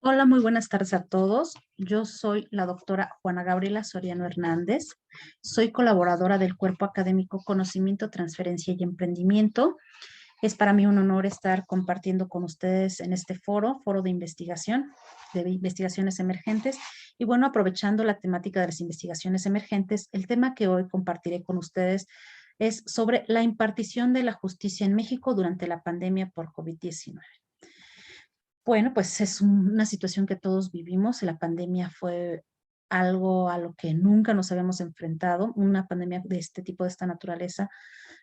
Hola, muy buenas tardes a todos. Yo soy la doctora Juana Gabriela Soriano Hernández. Soy colaboradora del Cuerpo Académico Conocimiento, Transferencia y Emprendimiento. Es para mí un honor estar compartiendo con ustedes en este foro de investigación, de investigaciones emergentes. Y bueno, aprovechando la temática de las investigaciones emergentes, el tema que hoy compartiré con ustedes es sobre la impartición de la justicia en México durante la pandemia por COVID-19. Bueno, pues es una situación que todos vivimos. La pandemia fue algo a lo que nunca nos habíamos enfrentado. Una pandemia de este tipo, de esta naturaleza,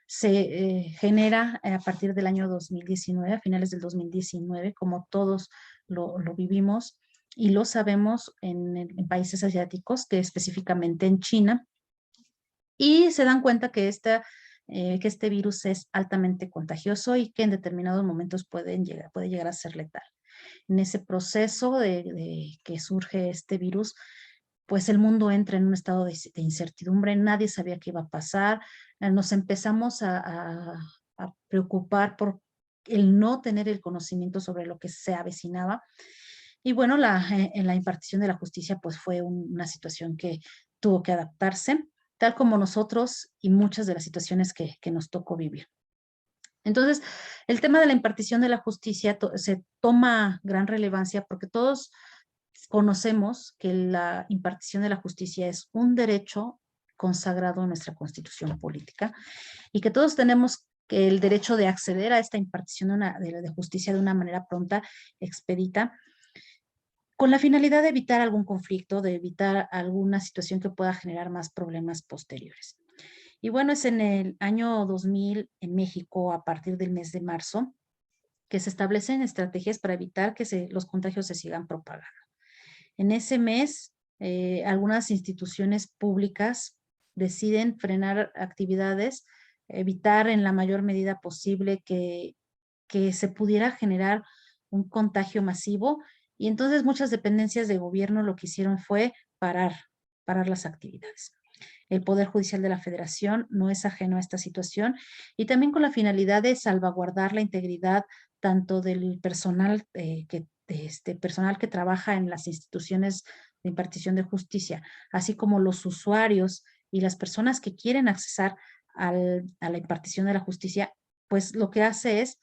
se genera a partir del año 2019, a finales del 2019, como todos lo vivimos y lo sabemos en países asiáticos, que específicamente en China, y se dan cuenta que este virus es altamente contagioso y que en determinados momentos puede llegar a ser letal. En ese proceso de que surge este virus, pues el mundo entra en un estado de incertidumbre, nadie sabía qué iba a pasar, nos empezamos a preocupar por el no tener el conocimiento sobre lo que se avecinaba. Y bueno, en la impartición de la justicia, pues fue una situación que tuvo que adaptarse, tal como nosotros y muchas de las situaciones que nos tocó vivir. Entonces, el tema de la impartición de la justicia se toma gran relevancia porque todos conocemos que la impartición de la justicia es un derecho consagrado en nuestra Constitución política y que todos tenemos el derecho de acceder a esta impartición de justicia de una manera pronta, expedita, con la finalidad de evitar algún conflicto, de evitar alguna situación que pueda generar más problemas posteriores. Y bueno, es en el año 2000 en México, a partir del mes de marzo, que se establecen estrategias para evitar que los contagios se sigan propagando. En ese mes, algunas instituciones públicas deciden frenar actividades, evitar en la mayor medida posible que se pudiera generar un contagio masivo, y entonces muchas dependencias de gobierno lo que hicieron fue parar las actividades. El Poder Judicial de la Federación no es ajeno a esta situación y también con la finalidad de salvaguardar la integridad tanto del personal, personal que trabaja en las instituciones de impartición de justicia, así como los usuarios y las personas que quieren accesar a la impartición de la justicia, pues lo que hace es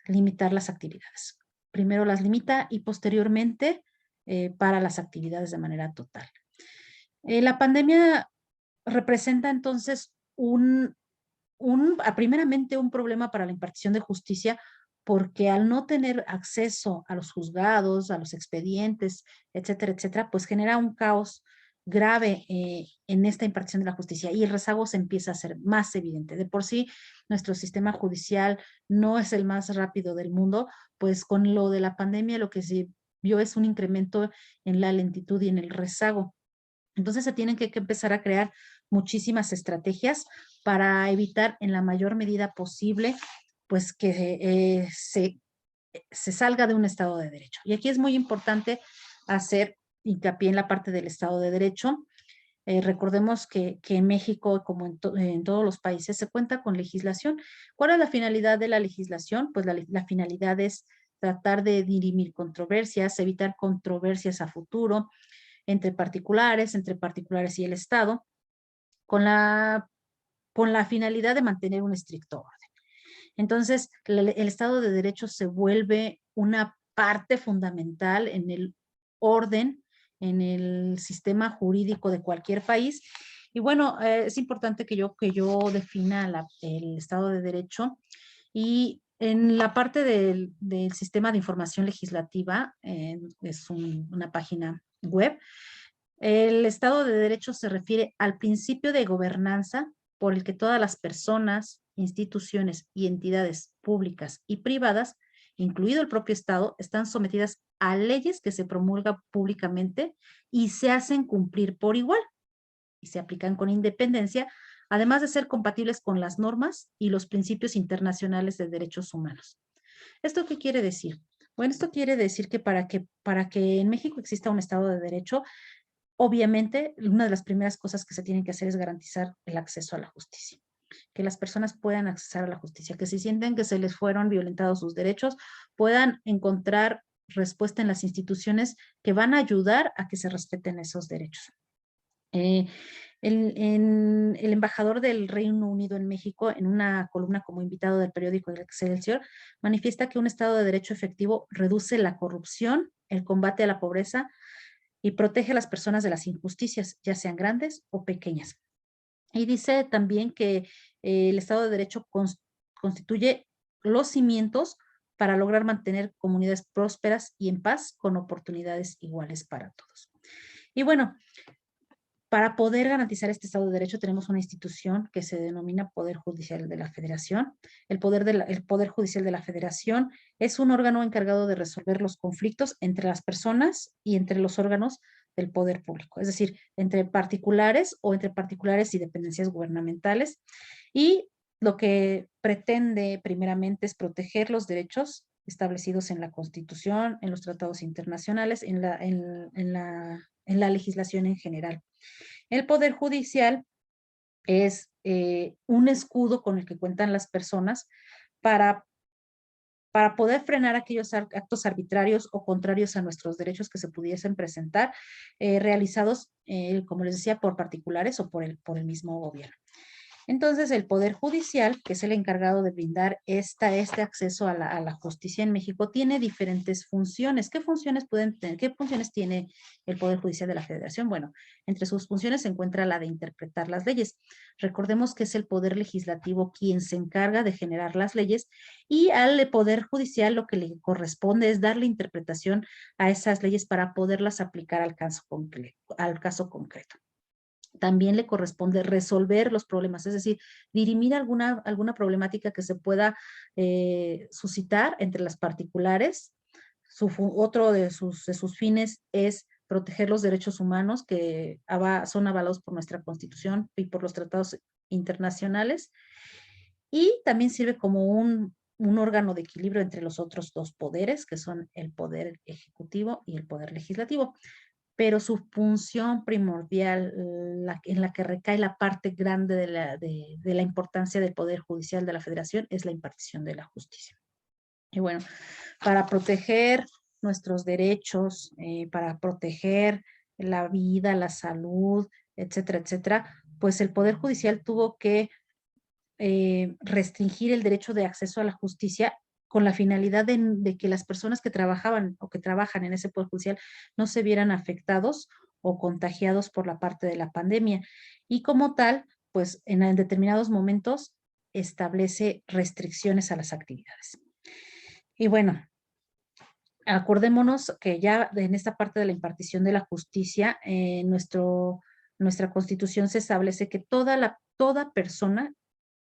limitar las actividades. Primero las limita y posteriormente para las actividades de manera total. La pandemia representa entonces primeramente un problema para la impartición de justicia, porque al no tener acceso a los juzgados, a los expedientes, etcétera, etcétera, pues genera un caos grave en esta impartición de la justicia y el rezago se empieza a hacer más evidente. De por sí, nuestro sistema judicial no es el más rápido del mundo, pues con lo de la pandemia lo que se vio es un incremento en la lentitud y en el rezago. Entonces se tienen que empezar a crear muchísimas estrategias para evitar en la mayor medida posible, pues que se salga de un Estado de Derecho. Y aquí es muy importante hacer hincapié en la parte del Estado de Derecho. Recordemos que en México, como en todos los países, se cuenta con legislación. ¿Cuál es la finalidad de la legislación? Pues la finalidad es tratar de dirimir controversias, evitar controversias a futuro, entre particulares y el Estado, con la, con la finalidad de mantener un estricto orden. Entonces, el Estado de Derecho se vuelve una parte fundamental en el orden, en el sistema jurídico de cualquier país. Y bueno, es importante que yo defina el Estado de Derecho y en la parte del sistema de información legislativa, es una página web. El Estado de Derecho se refiere al principio de gobernanza por el que todas las personas, instituciones y entidades públicas y privadas, incluido el propio Estado, están sometidas a leyes que se promulgan públicamente y se hacen cumplir por igual y se aplican con independencia, además de ser compatibles con las normas y los principios internacionales de derechos humanos. ¿Esto qué quiere decir? Bueno, esto quiere decir que para que en México exista un Estado de Derecho, obviamente, una de las primeras cosas que se tienen que hacer es garantizar el acceso a la justicia, que las personas puedan acceder a la justicia, que si sienten que se les fueron violentados sus derechos, puedan encontrar respuesta en las instituciones que van a ayudar a que se respeten esos derechos. El embajador del Reino Unido en México, en una columna como invitado del periódico El Excelsior, manifiesta que un Estado de Derecho efectivo reduce la corrupción, el combate a la pobreza y protege a las personas de las injusticias, ya sean grandes o pequeñas. Y dice también que el Estado de Derecho constituye los cimientos para lograr mantener comunidades prósperas y en paz con oportunidades iguales para todos. Y bueno, para poder garantizar este Estado de Derecho tenemos una institución que se denomina Poder Judicial de la Federación. El Poder Judicial de la Federación es un órgano encargado de resolver los conflictos entre las personas y entre los órganos del poder público, es decir, entre particulares o entre particulares y dependencias gubernamentales. Y lo que pretende primeramente es proteger los derechos establecidos en la Constitución, en los tratados internacionales, en la legislación en general. El Poder Judicial es un escudo con el que cuentan las personas para poder frenar aquellos actos arbitrarios o contrarios a nuestros derechos que se pudiesen presentar, realizados, como les decía, por particulares o por el mismo gobierno. Entonces, el Poder Judicial, que es el encargado de brindar este acceso a la justicia en México, tiene diferentes funciones. ¿Qué funciones pueden tener? ¿Qué funciones tiene el Poder Judicial de la Federación? Bueno, entre sus funciones se encuentra la de interpretar las leyes. Recordemos que es el Poder Legislativo quien se encarga de generar las leyes y al Poder Judicial lo que le corresponde es darle interpretación a esas leyes para poderlas aplicar al caso concreto. También le corresponde resolver los problemas, es decir, dirimir alguna problemática que se pueda suscitar entre las particulares. Otro de sus fines es proteger los derechos humanos que son avalados por nuestra Constitución y por los tratados internacionales. Y también sirve como un órgano de equilibrio entre los otros dos poderes, que son el poder ejecutivo y el poder legislativo. Pero su función primordial, en la que recae la parte grande de la importancia del Poder Judicial de la Federación, es la impartición de la justicia. Y bueno, para proteger nuestros derechos, para proteger la vida, la salud, etcétera, etcétera, pues el Poder Judicial tuvo que restringir el derecho de acceso a la justicia con la finalidad de que las personas que trabajaban o que trabajan en ese Poder Judicial no se vieran afectados o contagiados por la parte de la pandemia. Y como tal, pues en determinados momentos establece restricciones a las actividades. Y bueno, acordémonos que ya en esta parte de la impartición de la justicia, nuestra Constitución se establece que toda persona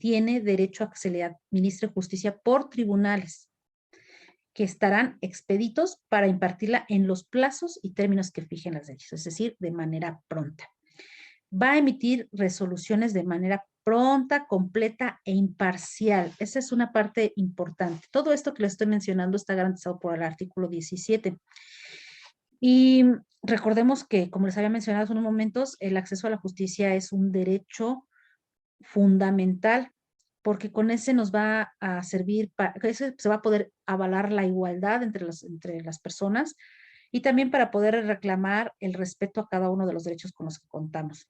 tiene derecho a que se le administre justicia por tribunales que estarán expeditos para impartirla en los plazos y términos que fijen las leyes, es decir, de manera pronta. Va a emitir resoluciones de manera pronta, completa e imparcial. Esa es una parte importante. Todo esto que les estoy mencionando está garantizado por el artículo 17. Y recordemos que, como les había mencionado hace unos momentos, el acceso a la justicia es un derecho fundamental, porque con ese nos va a servir, ese se va a poder avalar la igualdad entre las personas y también para poder reclamar el respeto a cada uno de los derechos con los que contamos.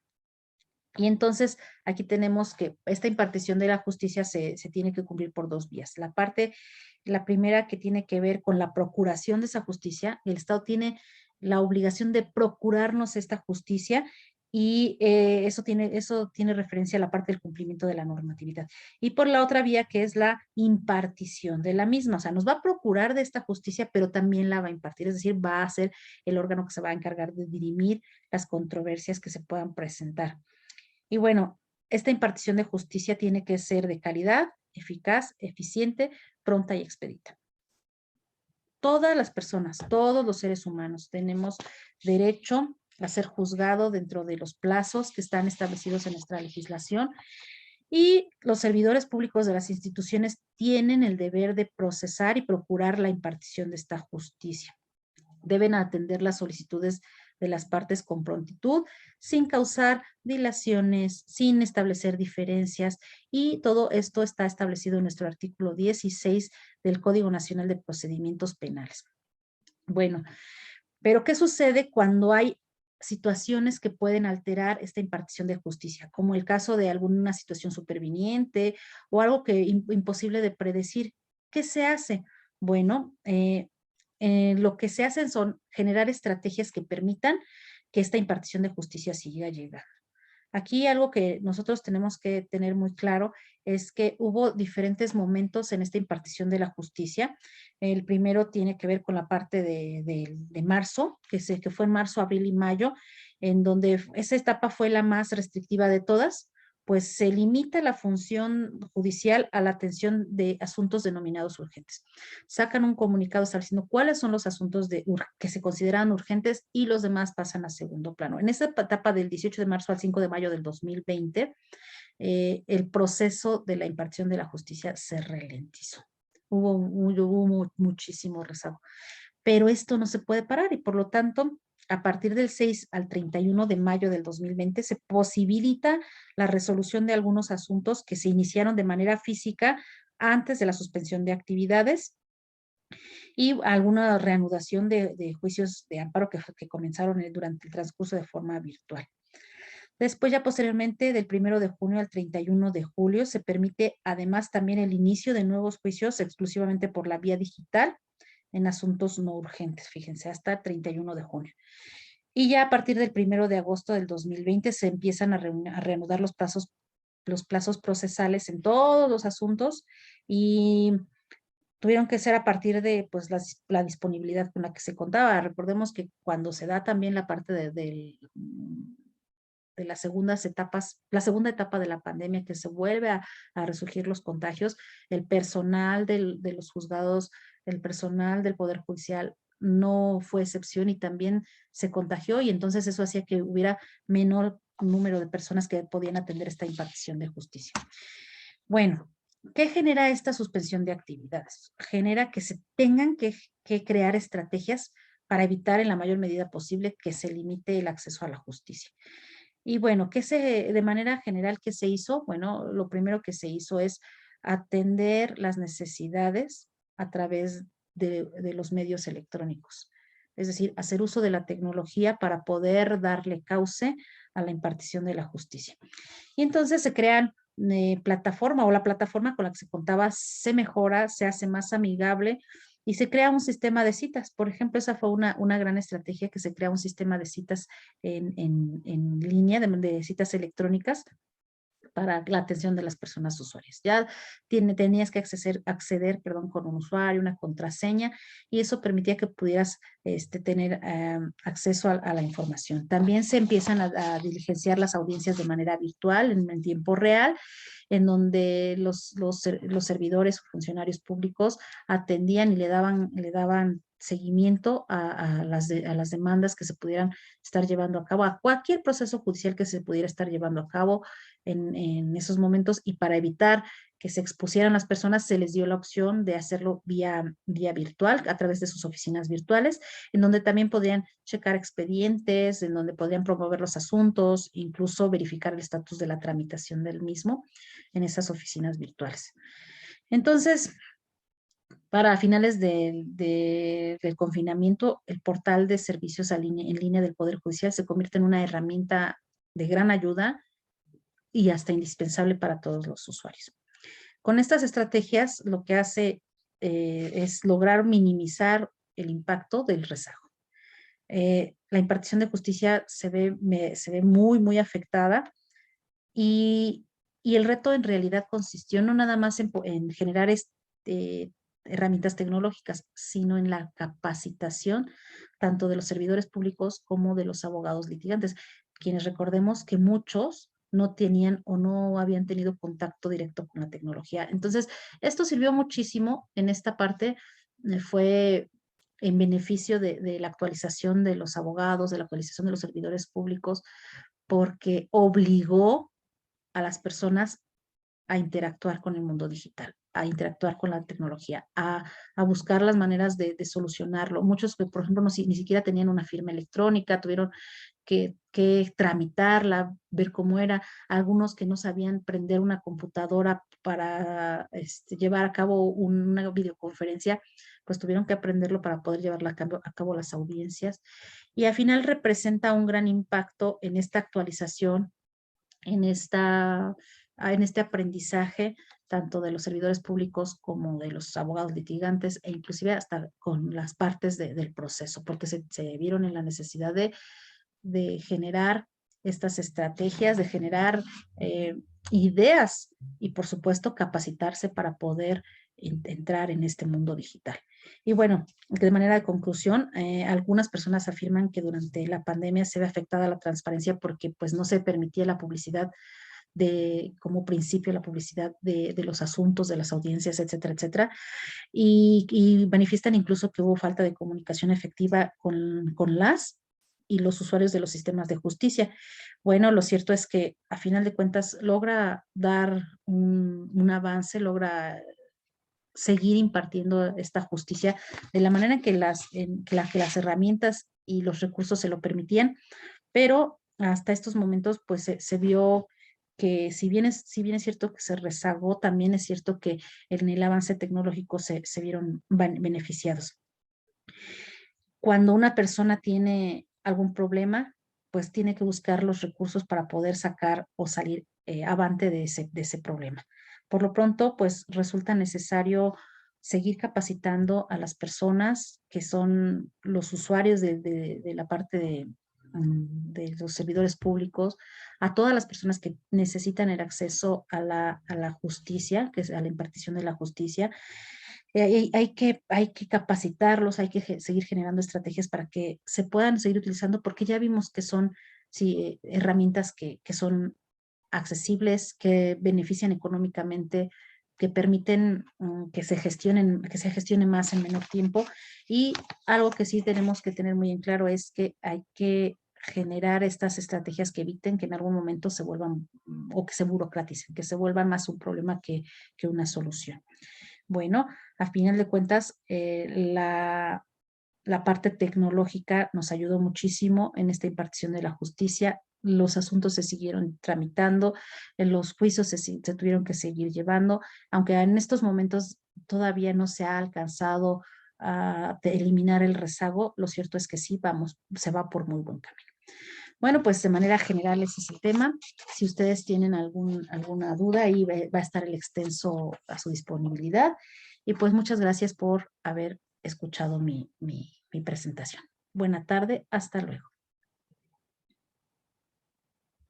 Y entonces aquí tenemos que esta impartición de la justicia se tiene que cumplir por dos vías. La primera que tiene que ver con la procuración de esa justicia. El Estado tiene la obligación de procurarnos esta justicia y eso tiene referencia a la parte del cumplimiento de la normatividad. Y por la otra vía que es la impartición de la misma. O sea, nos va a procurar de esta justicia, pero también la va a impartir. Es decir, va a ser el órgano que se va a encargar de dirimir las controversias que se puedan presentar. Y bueno, esta impartición de justicia tiene que ser de calidad, eficaz, eficiente, pronta y expedita. Todas las personas, todos los seres humanos tenemos derecho a ser juzgado dentro de los plazos que están establecidos en nuestra legislación y los servidores públicos de las instituciones tienen el deber de procesar y procurar la impartición de esta justicia. Deben atender las solicitudes de las partes con prontitud, sin causar dilaciones, sin establecer diferencias, y todo esto está establecido en nuestro artículo 16 del Código Nacional de Procedimientos Penales. Bueno, pero ¿qué sucede cuando hay situaciones que pueden alterar esta impartición de justicia? Como el caso de alguna situación superviniente o algo que imposible de predecir. ¿Qué se hace? Bueno, lo que se hacen son generar estrategias que permitan que esta impartición de justicia siga llegando. Aquí algo que nosotros tenemos que tener muy claro es que hubo diferentes momentos en esta impartición de la justicia. El primero tiene que ver con la parte de marzo, que fue en marzo, abril y mayo, en donde esa etapa fue la más restrictiva de todas, pues se limita la función judicial a la atención de asuntos denominados urgentes. Sacan un comunicado estableciendo cuáles son los asuntos que se consideran urgentes y los demás pasan a segundo plano. En esa etapa del 18 de marzo al 5 de mayo del 2020, el proceso de la impartición de la justicia se ralentizó. Hubo muchísimo rezago. Pero esto no se puede parar y por lo tanto, a partir del 6 al 31 de mayo del 2020 se posibilita la resolución de algunos asuntos que se iniciaron de manera física antes de la suspensión de actividades y alguna reanudación de juicios de amparo que comenzaron durante el transcurso de forma virtual. Después, ya posteriormente, del 1 de junio al 31 de julio, se permite además también el inicio de nuevos juicios exclusivamente por la vía digital en asuntos no urgentes, fíjense, hasta el 31 de junio. Y ya a partir del 1 de agosto del 2020 se empiezan a reanudar los plazos procesales en todos los asuntos y tuvieron que ser a partir de pues la disponibilidad con la que se contaba. Recordemos que cuando se da también la parte de las segundas etapas, la segunda etapa de la pandemia, que se vuelve a resurgir los contagios, el personal de los juzgados, el personal del Poder Judicial no fue excepción y también se contagió y entonces eso hacía que hubiera menor número de personas que podían atender esta impartición de justicia. Bueno, ¿qué genera esta suspensión de actividades? Genera que se tengan que crear estrategias para evitar en la mayor medida posible que se limite el acceso a la justicia. Y bueno, de manera general, ¿qué se hizo? Bueno, lo primero que se hizo es atender las necesidades a través de los medios electrónicos. Es decir, hacer uso de la tecnología para poder darle cauce a la impartición de la justicia. Y entonces se crean plataforma o la plataforma con la que se contaba se mejora, se hace más amigable y se crea un sistema de citas. Por ejemplo, esa fue una gran estrategia que se crea un sistema de citas en línea, de citas electrónicas para la atención de las personas usuarias. Ya tenías que acceder con un usuario, una contraseña, y eso permitía que pudieras tener acceso a la información. También se empiezan a diligenciar las audiencias de manera virtual, en tiempo real, en donde los servidores o funcionarios públicos atendían y le daban seguimiento a las demandas que se pudieran estar llevando a cabo, a cualquier proceso judicial que se pudiera estar llevando a cabo en esos momentos, y para evitar que se expusieran las personas, se les dio la opción de hacerlo vía virtual, a través de sus oficinas virtuales, en donde también podían checar expedientes, en donde podían promover los asuntos, incluso verificar el estatus de la tramitación del mismo en esas oficinas virtuales. Entonces, para finales del confinamiento, el portal de servicios en línea del Poder Judicial se convierte en una herramienta de gran ayuda y hasta indispensable para todos los usuarios. Con estas estrategias, lo que hace es lograr minimizar el impacto del rezago. La impartición de justicia se ve muy, muy afectada y, y el reto en realidad consistió no nada más en generar herramientas tecnológicas, sino en la capacitación tanto de los servidores públicos como de los abogados litigantes, quienes recordemos que muchos no tenían o no habían tenido contacto directo con la tecnología. Entonces, esto sirvió muchísimo en esta parte, fue en beneficio de la actualización de los abogados, de la actualización de los servidores públicos, porque obligó a las personas a interactuar con el mundo digital, a interactuar con la tecnología, a buscar las maneras de solucionarlo. Muchos que, por ejemplo, ni siquiera tenían una firma electrónica, tuvieron que tramitarla, ver cómo era. Algunos que no sabían prender una computadora para llevar a cabo una videoconferencia, pues tuvieron que aprenderlo para poder llevarla a cabo las audiencias. Y al final representa un gran impacto en esta actualización, en en este aprendizaje, tanto de los servidores públicos como de los abogados litigantes, e inclusive hasta con las partes del proceso, porque se vieron en la necesidad de generar estas estrategias, de generar ideas y, por supuesto, capacitarse para poder entrar en este mundo digital. Y bueno, de manera de conclusión, algunas personas afirman que durante la pandemia se ve afectada la transparencia porque pues no se permitía la publicidad como principio, la publicidad de los asuntos, de las audiencias, etcétera, etcétera. Y manifiestan incluso que hubo falta de comunicación efectiva con las y los usuarios de los sistemas de justicia. Bueno, lo cierto es que a final de cuentas logra dar un avance, logra seguir impartiendo esta justicia de la manera en que que las herramientas y los recursos se lo permitían, pero hasta estos momentos pues se vio que si bien es cierto que se rezagó, también es cierto que en el avance tecnológico se vieron beneficiados. Cuando una persona tiene algún problema, pues tiene que buscar los recursos para poder sacar o salir avante de ese problema. Por lo pronto, pues resulta necesario seguir capacitando a las personas que son los usuarios de la parte de los servidores públicos, a todas las personas que necesitan el acceso a la justicia, que es a la impartición de la justicia. Hay que capacitarlos, hay que seguir generando estrategias para que se puedan seguir utilizando, porque ya vimos que son sí, herramientas que son accesibles, que benefician económicamente, que permiten que se gestione más en menor tiempo. Y algo que sí tenemos que tener muy en claro es que hay que generar estas estrategias que eviten que en algún momento se vuelvan o que se burocraticen, que se vuelvan más un problema que una solución. Bueno, a final de cuentas, la parte tecnológica nos ayudó muchísimo en esta impartición de la justicia. Los asuntos se siguieron tramitando, los juicios se tuvieron que seguir llevando, aunque en estos momentos todavía no se ha alcanzado a eliminar el rezago, lo cierto es que sí, se va por muy buen camino. Bueno, pues de manera general ese es el tema. Si ustedes tienen alguna duda, ahí va a estar el extenso a su disponibilidad. Y pues muchas gracias por haber escuchado mi presentación. Buena tarde, hasta luego.